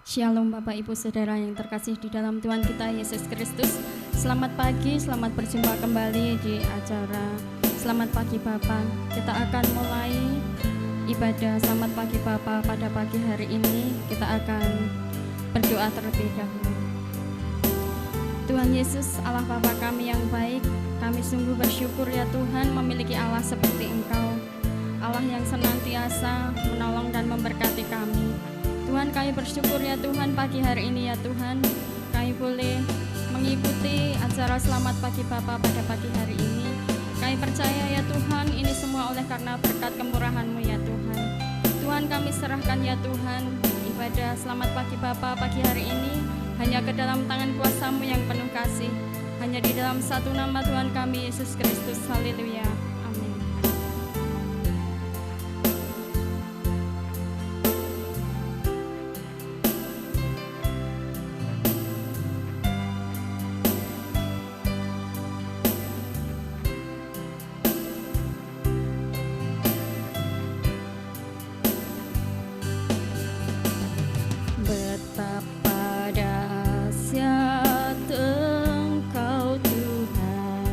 Shalom Bapak Ibu Saudara yang terkasih di dalam Tuhan kita Yesus Kristus. Selamat pagi, selamat berjumpa kembali di acara Selamat Pagi Bapak. Kita akan mulai ibadah Selamat Pagi Bapak pada pagi hari ini. Kita akan berdoa terlebih dahulu. Tuhan Yesus, Allah Bapa kami yang baik, kami sungguh bersyukur ya Tuhan memiliki Allah seperti Engkau, Allah yang senantiasa menolong dan memberkati kami. Tuhan, kami bersyukur ya Tuhan pagi hari ini ya Tuhan, kami boleh mengikuti acara Selamat Pagi Bapa pada pagi hari ini. Kami percaya ya Tuhan, ini semua oleh karena berkat kemurahan-Mu ya Tuhan. Tuhan, kami serahkan ya Tuhan ibadah Selamat Pagi Bapa pagi hari ini hanya ke dalam tangan kuasa-Mu yang penuh kasih. Hanya di dalam satu nama Tuhan kami, Yesus Kristus. Haleluya. Betapa dahsyat Engkau Tuhan,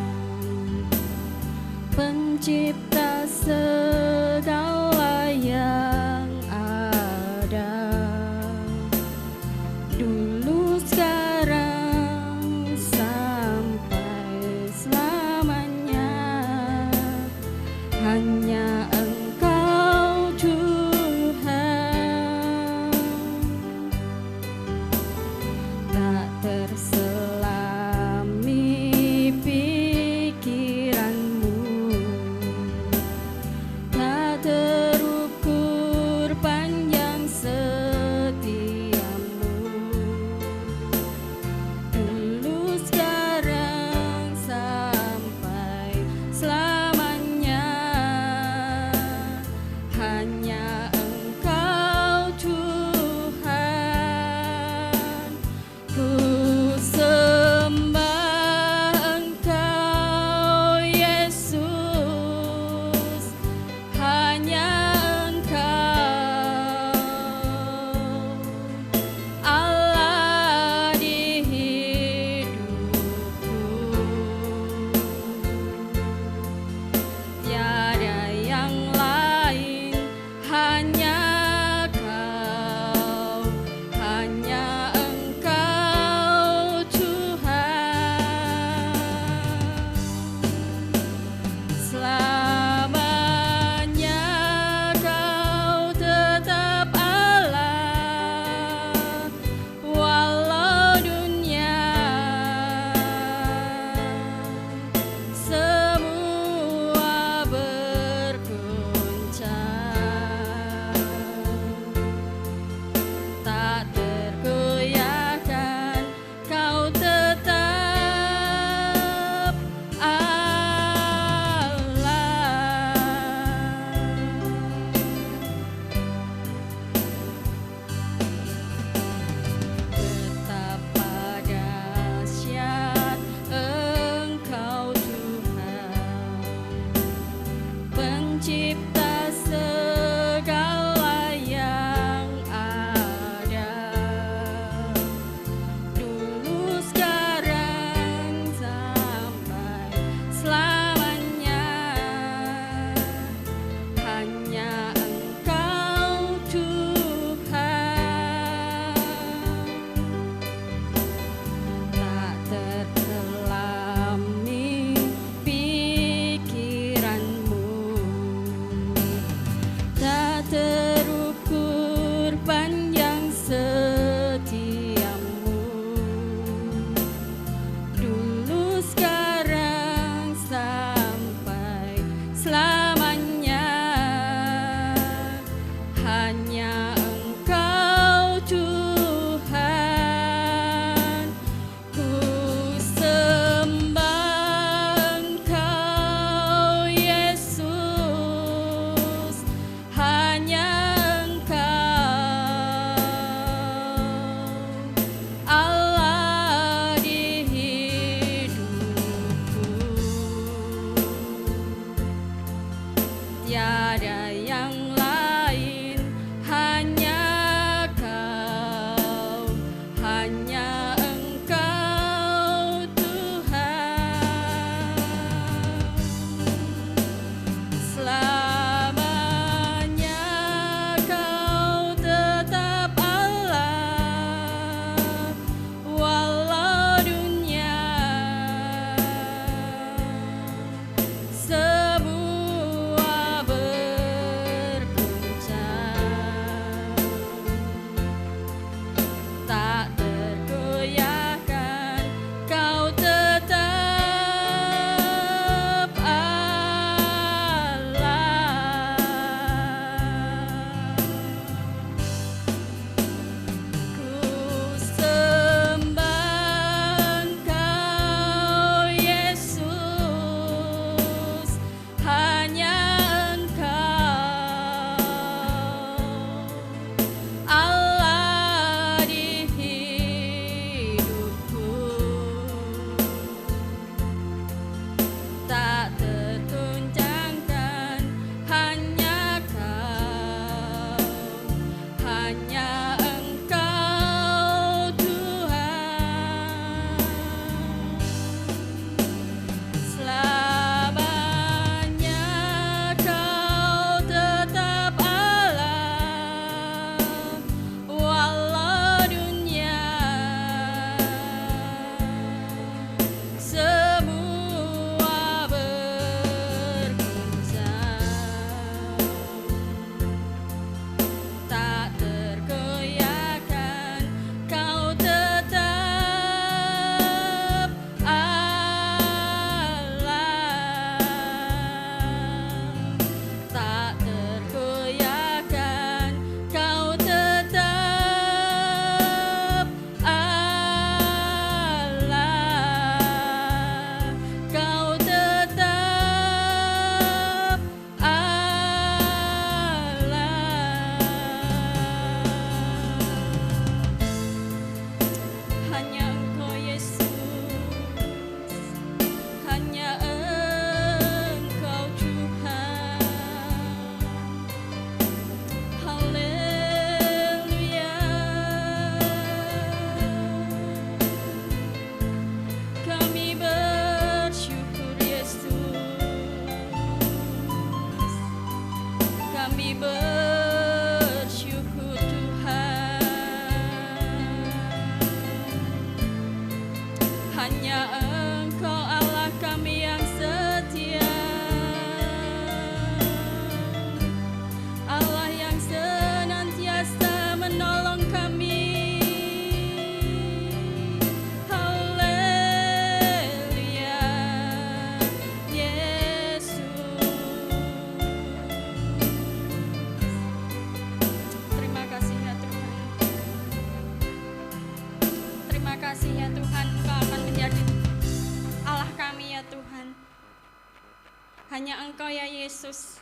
Hanya Engkau ya Yesus,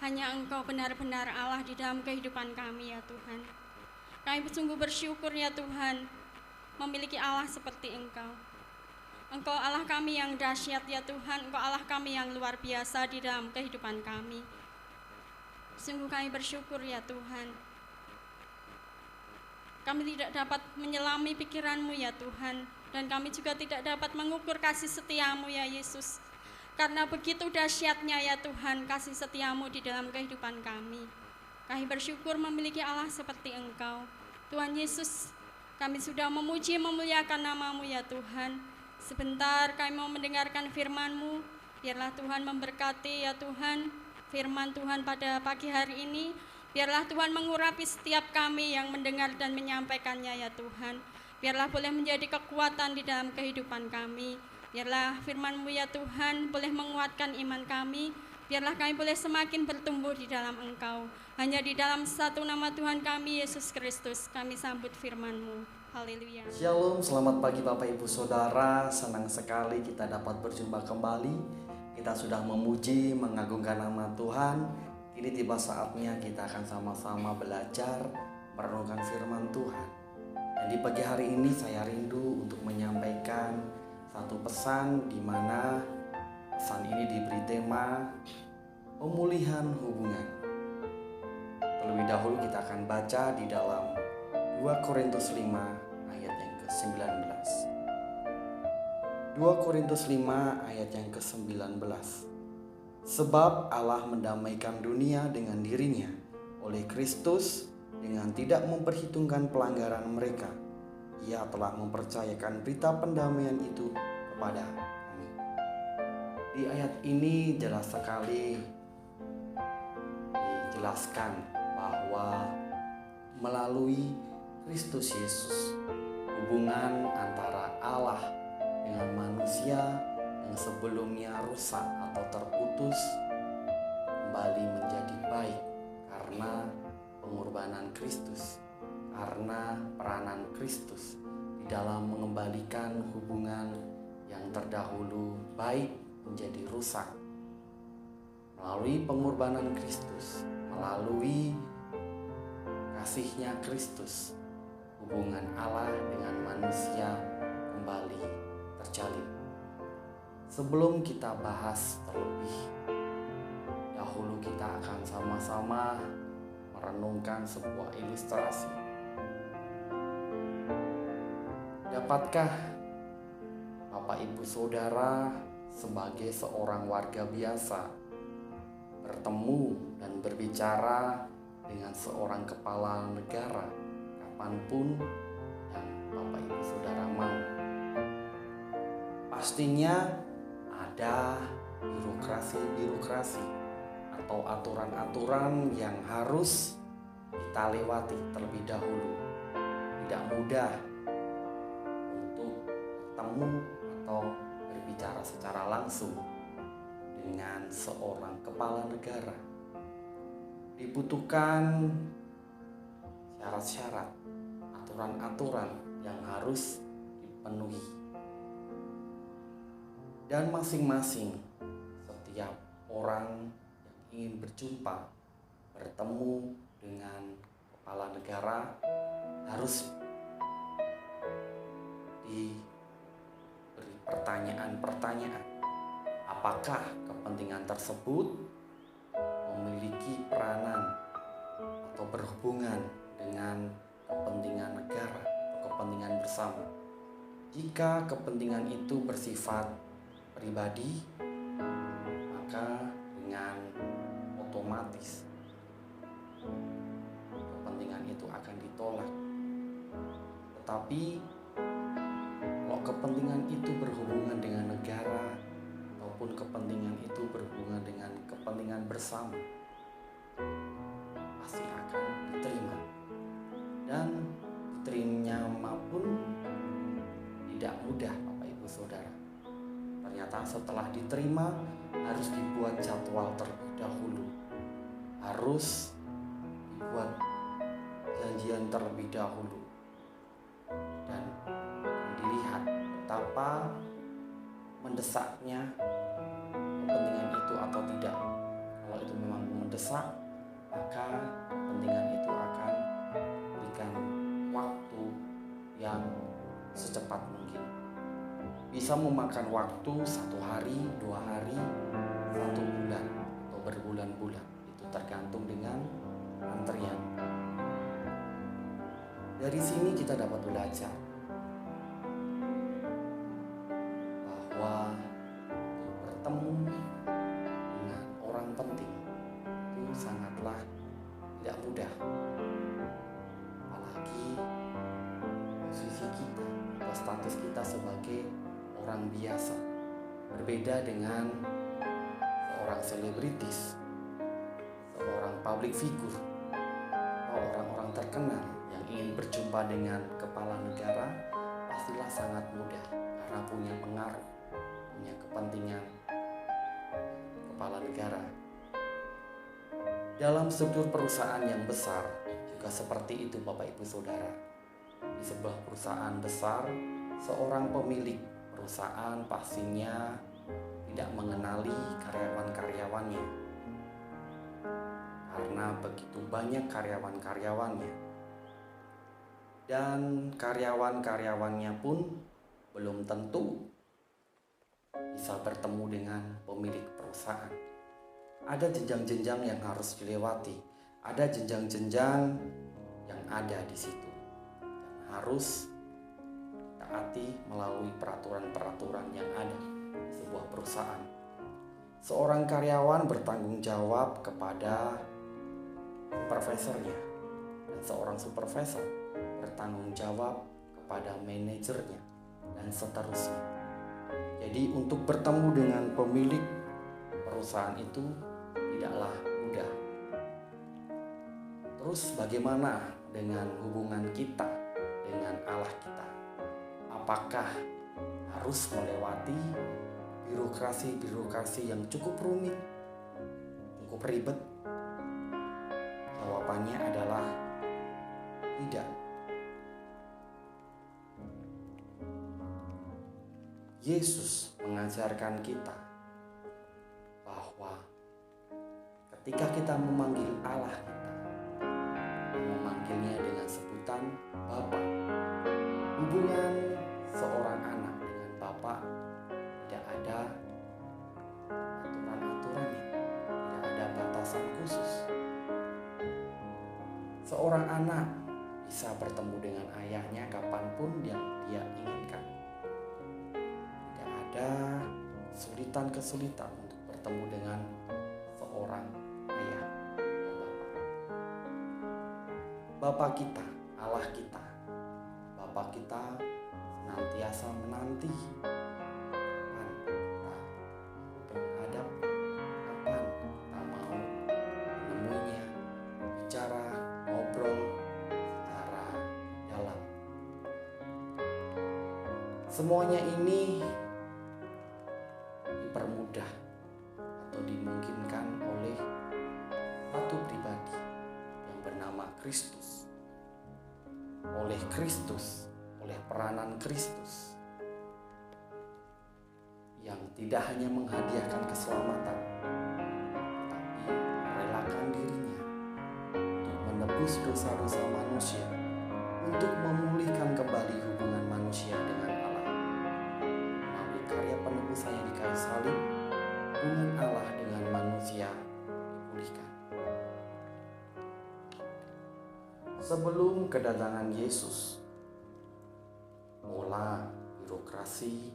hanya Engkau benar-benar Allah di dalam kehidupan kami ya Tuhan. Kami sungguh bersyukur ya Tuhan, memiliki Allah seperti Engkau. Engkau Allah kami yang dahsyat ya Tuhan, Engkau Allah kami yang luar biasa di dalam kehidupan kami. Sungguh kami bersyukur ya Tuhan. Kami tidak dapat menyelami pikiran-Mu ya Tuhan, dan kami juga tidak dapat mengukur kasih setia-Mu ya Yesus. Karena begitu dahsyatnya ya Tuhan kasih setia-Mu di dalam kehidupan kami. Kami bersyukur memiliki Allah seperti Engkau. Tuhan Yesus, kami sudah memuji memuliakan nama-Mu ya Tuhan. Sebentar kami mau mendengarkan firman-Mu. Biarlah Tuhan memberkati ya Tuhan firman Tuhan pada pagi hari ini. Biarlah Tuhan mengurapi setiap kami yang mendengar dan menyampaikannya ya Tuhan. Biarlah boleh menjadi kekuatan di dalam kehidupan kami. Biarlah firman-Mu ya Tuhan boleh menguatkan iman kami. Biarlah kami boleh semakin bertumbuh di dalam Engkau. Hanya di dalam satu nama Tuhan kami, Yesus Kristus, kami sambut firman-Mu. Haleluya. Shalom, selamat pagi Bapak Ibu Saudara. Senang sekali kita dapat berjumpa kembali. Kita sudah memuji, mengagungkan nama Tuhan. Ini tiba saatnya kita akan sama-sama belajar merenungkan firman Tuhan. Dan di pagi hari ini saya rindu untuk menyampaikan satu pesan di mana pesan ini diberi tema pemulihan hubungan. Terlebih dahulu kita akan baca di dalam 2 Korintus 5 ayat yang ke-19. 2 Korintus 5 ayat yang ke-19. Sebab Allah mendamaikan dunia dengan dirinya oleh Kristus dengan tidak memperhitungkan pelanggaran mereka. Ia telah mempercayakan berita pendamaian itu kepada kami. Di ayat ini jelas sekali dijelaskan bahwa melalui Kristus Yesus hubungan antara Allah dengan manusia yang sebelumnya rusak atau terputus kembali menjadi baik karena pengorbanan Kristus, karena peranan Kristus di dalam mengembalikan hubungan yang terdahulu baik menjadi rusak. Melalui pengorbanan Kristus, melalui kasih-Nya Kristus, hubungan Allah dengan manusia kembali terjalin. Sebelum kita bahas terlebih dahulu, kita akan sama-sama merenungkan sebuah ilustrasi. Dapatkah Bapak Ibu Saudara sebagai seorang warga biasa bertemu dan berbicara dengan seorang kepala negara kapanpun yang Bapak Ibu Saudara mau? Pastinya ada birokrasi atau aturan-aturan yang harus kita lewati terlebih dahulu. Tidak mudah untuk bertemu atau berbicara secara langsung dengan seorang kepala negara. Dibutuhkan syarat-syarat, aturan-aturan yang harus dipenuhi. Dan masing-masing setiap orang yang ingin berjumpa, bertemu dengan kepala negara harus diberi pertanyaan-pertanyaan. Apakah kepentingan tersebut memiliki peranan atau berhubungan dengan kepentingan negara atau kepentingan bersama? Jika kepentingan itu bersifat pribadi, maka dengan otomatis kepentingan itu akan ditolak. Tetapi kalau kepentingan itu berhubungan dengan negara ataupun kepentingan itu berhubungan dengan kepentingan bersama, pasti akan diterima. Dan diterimanya pun tidak mudah Bapak Ibu Saudara. Ternyata setelah diterima harus dibuat jadwal terlebih dahulu, harus dibuat janjian terlebih dahulu, dan dilihat betapa mendesaknya kepentingan itu atau tidak. Kalau itu memang mendesak, maka kepentingan itu akan berikan waktu yang secepat mungkin. Bisa memakan waktu 1 hari, 2 hari, 1 bulan, atau berbulan-bulan. Itu tergantung dengan antrian. Dari sini kita dapat belajar bahwa bertemu dengan orang penting itu sangatlah tidak mudah. Apalagi posisi kita atau status kita sebagai orang biasa berbeda dengan seorang selebritis, seorang public figure, atau orang-orang terkenal yang ingin berjumpa dengan kepala negara. Pastilah sangat mudah karena punya pengaruh, punya kepentingan kepala negara. Dalam struktur perusahaan yang besar juga seperti itu, Bapak Ibu Saudara. Di sebuah perusahaan besar, seorang pemilik perusahaan pastinya tidak mengenali karyawan-karyawannya karena begitu banyak karyawan-karyawannya, dan karyawan-karyawannya pun belum tentu bisa bertemu dengan pemilik perusahaan. Ada jenjang-jenjang yang harus dilewati, ada jenjang-jenjang yang ada di situ, dan harus taati melalui peraturan-peraturan yang ada di sebuah perusahaan. Seorang karyawan bertanggung jawab kepada supervisornya, dan seorang supervisor bertanggung jawab kepada manajernya, dan seterusnya. Jadi untuk bertemu dengan pemilik perusahaan itu tidaklah mudah. Terus bagaimana dengan hubungan kita dengan Allah kita? Apakah harus melewati birokrasi yang cukup rumit, cukup ribet? Jawabannya adalah tidak. Yesus mengajarkan kita bahwa ketika kita memanggil Allah kita, memanggilnya dengan sebutan Bapa. Hubungan seorang anak dengan Bapa tidak ada aturan-aturannya, tidak ada batasan khusus. Seorang anak bisa bertemu dengan ayahnya kapanpun yang dia inginkan. Tidak ada kesulitan-kesulitan untuk bertemu dengan seorang ayah dan Bapa kita, Allah kita. Bapa kita senantiasa menanti kapan kita menghadap, kapan kita mau menemuinya, bicara, ngobrol secara dalam. Semuanya ini dipermudah atau dimungkinkan oleh satu pribadi yang bernama Kristus. Oleh Kristus, oleh peranan Kristus yang tidak hanya menghadiahkan keselamatan, tetapi merelakan dirinya untuk menebus dosa-dosa manusia, untuk memulihkan kembali hubungan manusia dengan Allah. Melalui karya penebusannya di kayu salib, hubungan Allah dengan manusia dipulihkan. Sebelum kedatangan Yesus, pola birokrasi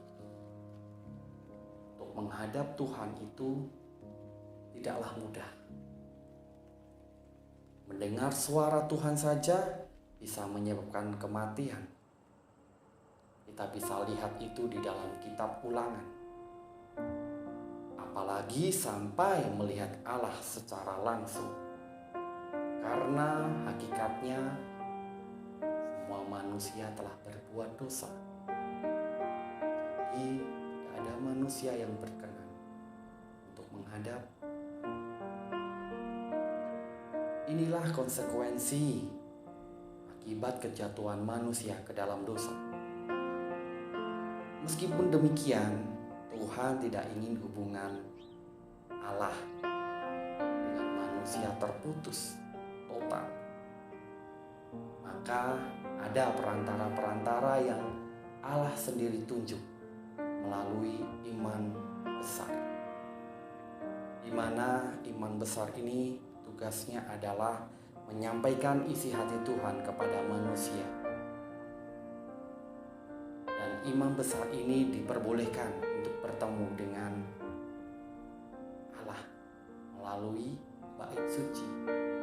untuk menghadap Tuhan itu tidaklah mudah. Mendengar suara Tuhan saja bisa menyebabkan kematian. Kita bisa lihat itu di dalam kitab Ulangan. Apalagi sampai melihat Allah secara langsung. Karena hakikatnya semua manusia telah berbuat dosa. Jadi tidak ada manusia yang berkenan untuk menghadap. Inilah konsekuensi akibat kejatuhan manusia ke dalam dosa. Meskipun demikian, Tuhan tidak ingin hubungan Allah dengan manusia terputus total. Maka ada perantara-perantara yang Allah sendiri tunjuk melalui iman besar, di mana iman besar ini tugasnya adalah menyampaikan isi hati Tuhan kepada manusia. Dan iman besar ini diperbolehkan untuk bertemu dengan Allah melalui bait suci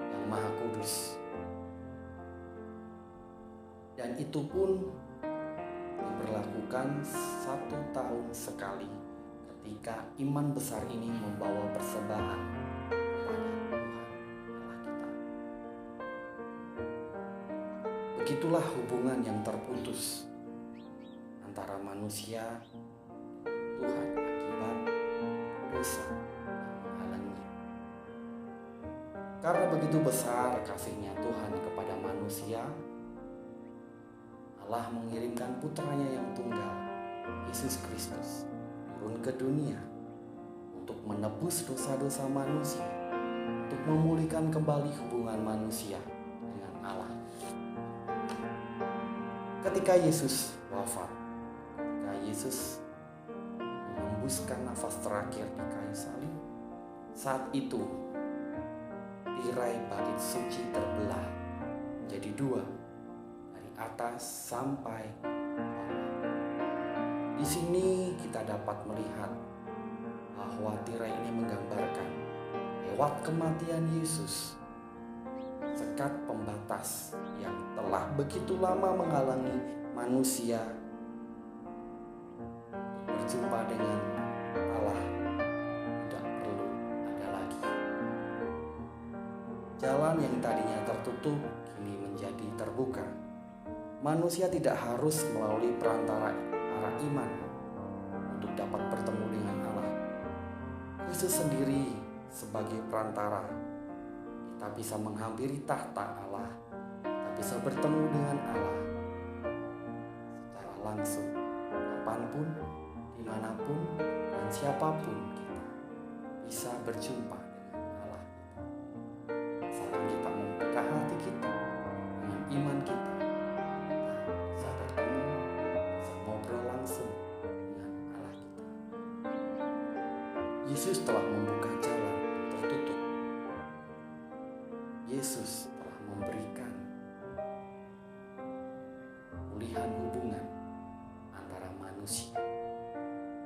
yang Maha Kudus. Dan itu pun diberlakukan 1 tahun sekali ketika iman besar ini membawa persembahan kepada Tuhan Allah kita. Begitulah hubungan yang terputus antara manusia Tuhan akibat dosa yang menghalangi. Karena begitu besar kasihnya Tuhan kepada manusia, Allah mengirimkan putranya yang tunggal, Yesus Kristus, turun ke dunia untuk menebus dosa-dosa manusia, untuk memulihkan kembali hubungan manusia dengan Allah. Ketika Yesus wafat, ketika Yesus menghembuskan nafas terakhir di kayu salib, saat itu tirai bait suci terbelah menjadi 2, atas sampai bawah. Di sini kita dapat melihat bahwa tirai ini menggambarkan lewat kematian Yesus, sekat pembatas yang telah begitu lama menghalangi manusia berjumpa dengan Allah tidak perlu ada lagi. Jalan yang tadinya tertutup kini menjadi terbuka. Manusia tidak harus melalui perantara para iman untuk dapat bertemu dengan Allah. Kristus sendiri sebagai perantara, kita bisa menghampiri tahta Allah, kita bisa bertemu dengan Allah secara langsung, kapanpun, dimanapun, dan siapapun kita bisa berjumpa dengan Allah. Asalkan kita membuka hati kita dengan iman kita, Yesus telah membuka jalan tertutup. Yesus telah memberikan pemulihan hubungan antara manusia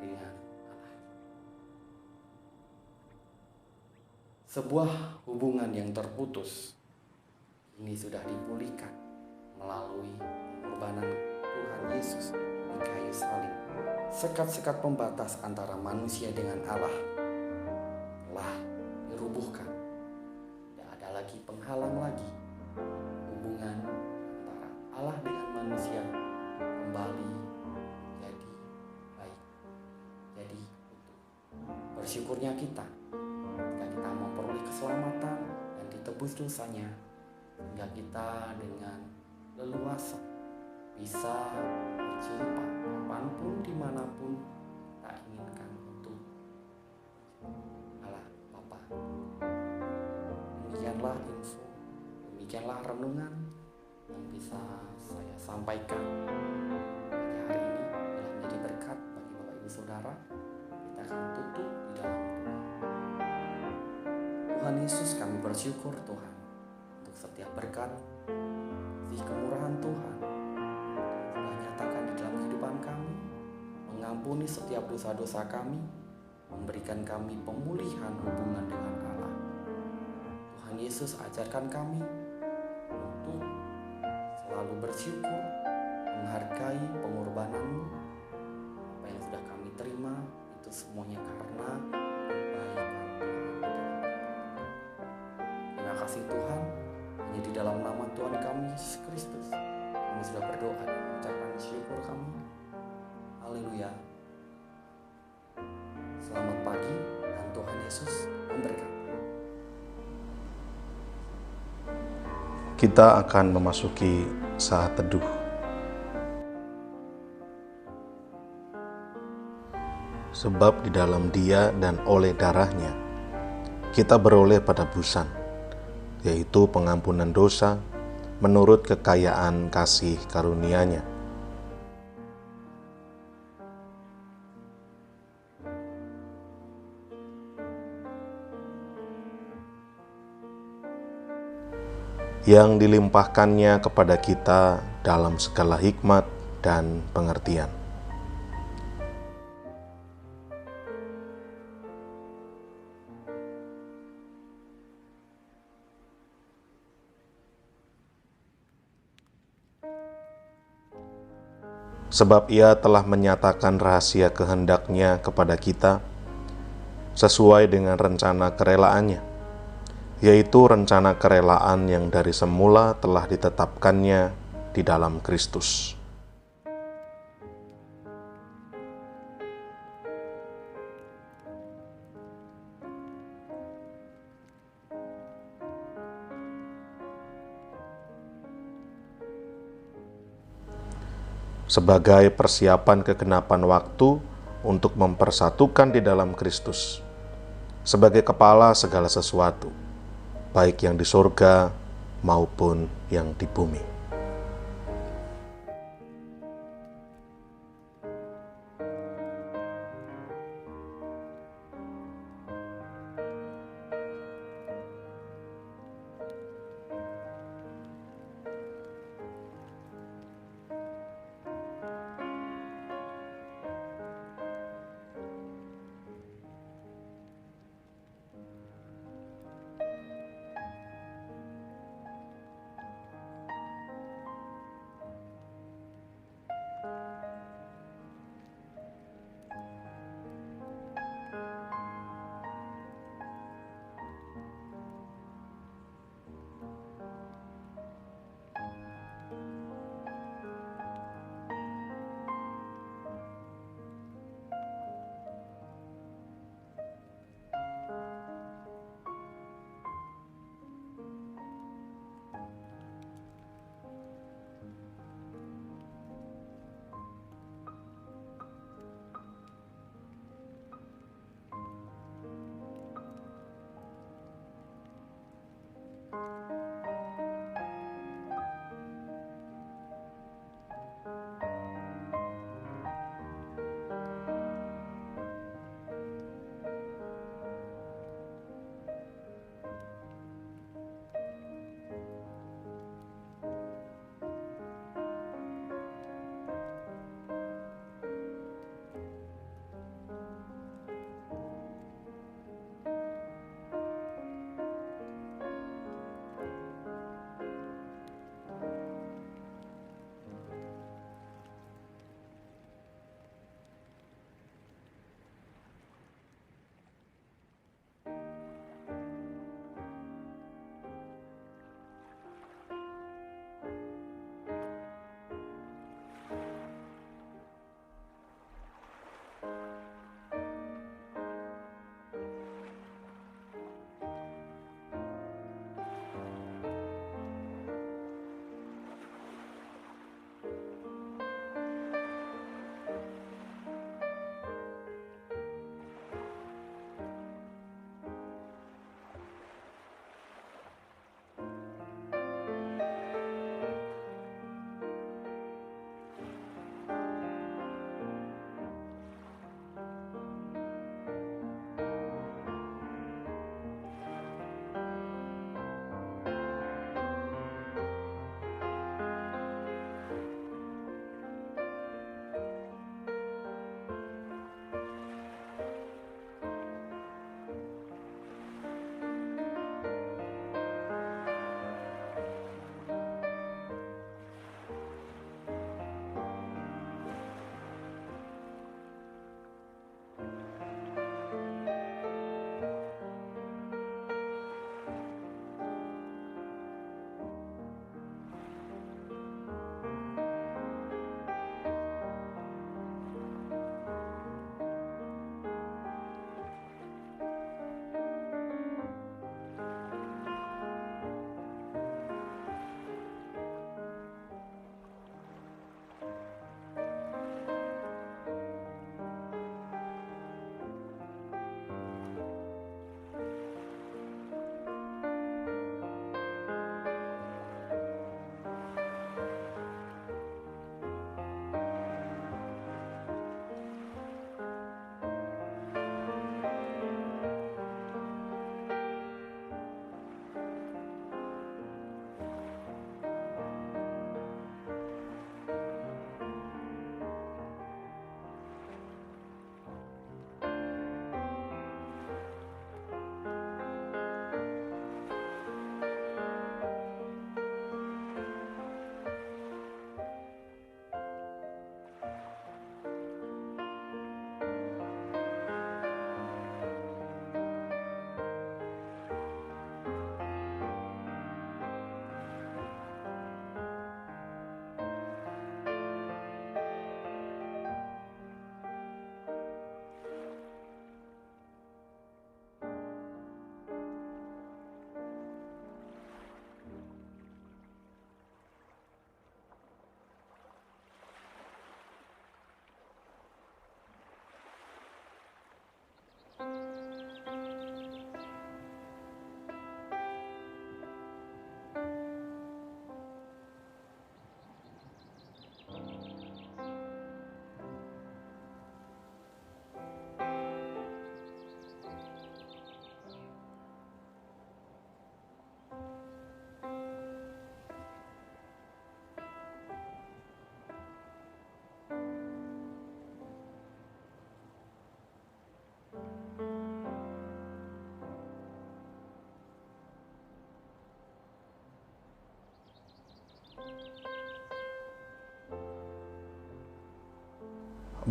dengan Allah. Sebuah hubungan yang terputus ini sudah dipulihkan melalui pengorbanan Tuhan Yesus di kayu salib. Sekat-sekat pembatas antara manusia dengan Allah telah dirubuhkan. Tidak ada lagi penghalang lagi. Hubungan antara Allah dengan manusia kembali jadi baik, jadi utuh. Bersyukurnya kita ketika kita memperoleh keselamatan dan ditebus dosanya, sehingga kita dengan leluasa bisa berjumpa kapanpun, dimanapun kita inginkan untuk Allah Bapa. Demikianlah info, demikianlah renungan yang bisa saya sampaikan pada hari ini. Bila menjadi berkat bagi Bapak Ibu Saudara, kita akan tutup di dalam doa. Tuhan Yesus, kami bersyukur Tuhan untuk setiap berkat, kasih kemurahan Tuhan telah nyatakan di dalam kehidupan kami, mengampuni setiap dosa-dosa kami, memberikan kami pemulihan hubungan dengan Allah. Tuhan Yesus, ajarkan kami untuk selalu bersyukur, menghargai pengorbanan-Mu. Apa yang sudah kami terima itu semuanya karena kebaikan Tuhan. Terima kasih Tuhan, hanya di dalam nama Tuhan kami Yesus Kristus kami sudah berdoa dan mengucapkan syukur kami. Haleluya. Selamat pagi dan Tuhan Yesus memberkati. Kita akan memasuki saat teduh. Sebab di dalam Dia dan oleh darah-Nya kita beroleh pada busan, yaitu pengampunan dosa menurut kekayaan kasih karunia-Nya. Yang dilimpahkannya kepada kita dalam segala hikmat dan pengertian. Sebab Ia telah menyatakan rahasia kehendak-Nya kepada kita sesuai dengan rencana kerelaan-Nya, yaitu rencana kerelaan yang dari semula telah ditetapkannya di dalam Kristus. Sebagai persiapan kegenapan waktu untuk mempersatukan di dalam Kristus, sebagai kepala segala sesuatu, baik yang di surga maupun yang di bumi.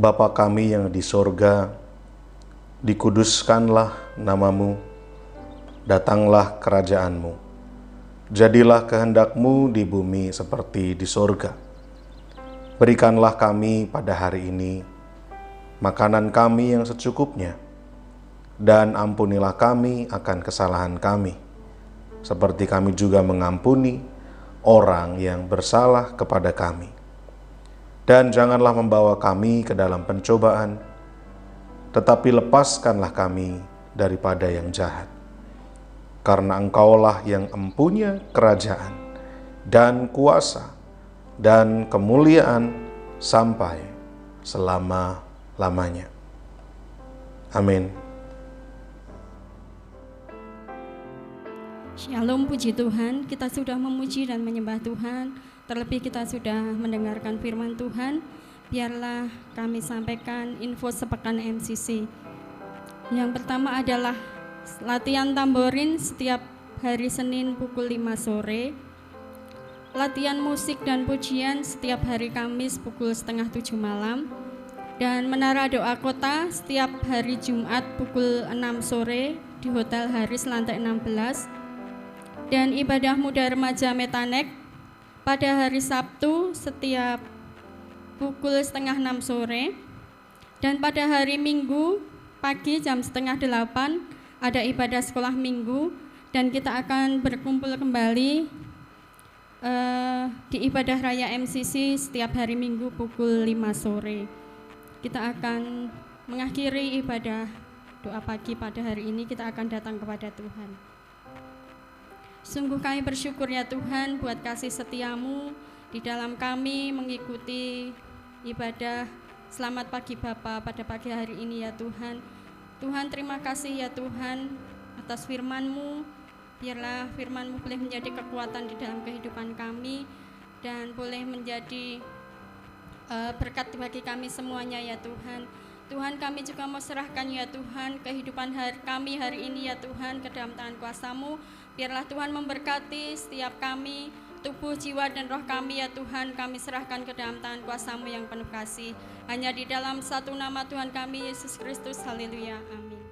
Bapa kami yang di sorga, dikuduskanlah namamu, datanglah kerajaanmu, jadilah kehendak-Mu di bumi seperti di sorga. Berikanlah kami pada hari ini makanan kami yang secukupnya, dan ampunilah kami akan kesalahan kami, seperti kami juga mengampuni orang yang bersalah kepada kami. Dan janganlah membawa kami ke dalam pencobaan, tetapi lepaskanlah kami daripada yang jahat. Karena Engkaulah yang empunya kerajaan dan kuasa dan kemuliaan sampai selama-lamanya. Amin. Shalom, puji Tuhan, kita sudah memuji dan menyembah Tuhan. Terlebih kita sudah mendengarkan firman Tuhan. Biarlah kami sampaikan info sepekan MCC. Yang pertama adalah latihan tamborin setiap hari Senin pukul 5 sore. Latihan musik dan pujian setiap hari Kamis pukul 6:30 malam. Dan menara doa kota setiap hari Jumat pukul 6 sore di Hotel Haris lantai 16. Dan ibadah muda remaja Metanek pada hari Sabtu setiap pukul 5:30 sore. Dan pada hari Minggu pagi jam 7:30 ada ibadah sekolah minggu. Dan kita akan berkumpul kembali di ibadah raya MCC setiap hari Minggu pukul 5 sore. Kita akan mengakhiri ibadah doa pagi pada hari ini. Kita akan datang kepada Tuhan. Sungguh kami bersyukur ya Tuhan buat kasih setiamu di dalam kami mengikuti ibadah Selamat Pagi Bapa pada pagi hari ini ya Tuhan. Tuhan, terima kasih ya Tuhan atas firman-Mu. Biarlah firman-Mu boleh menjadi kekuatan di dalam kehidupan kami dan boleh menjadi berkat bagi kami semuanya ya Tuhan. Tuhan, kami juga mau serahkan ya Tuhan kehidupan kami hari ini ya Tuhan ke dalam tangan kuasa-Mu. Biarlah Tuhan memberkati setiap kami, tubuh, jiwa, dan roh kami ya Tuhan. Kami serahkan ke dalam tangan kuasa-Mu yang penuh kasih. Hanya di dalam satu nama Tuhan kami, Yesus Kristus. Haleluya. Amin.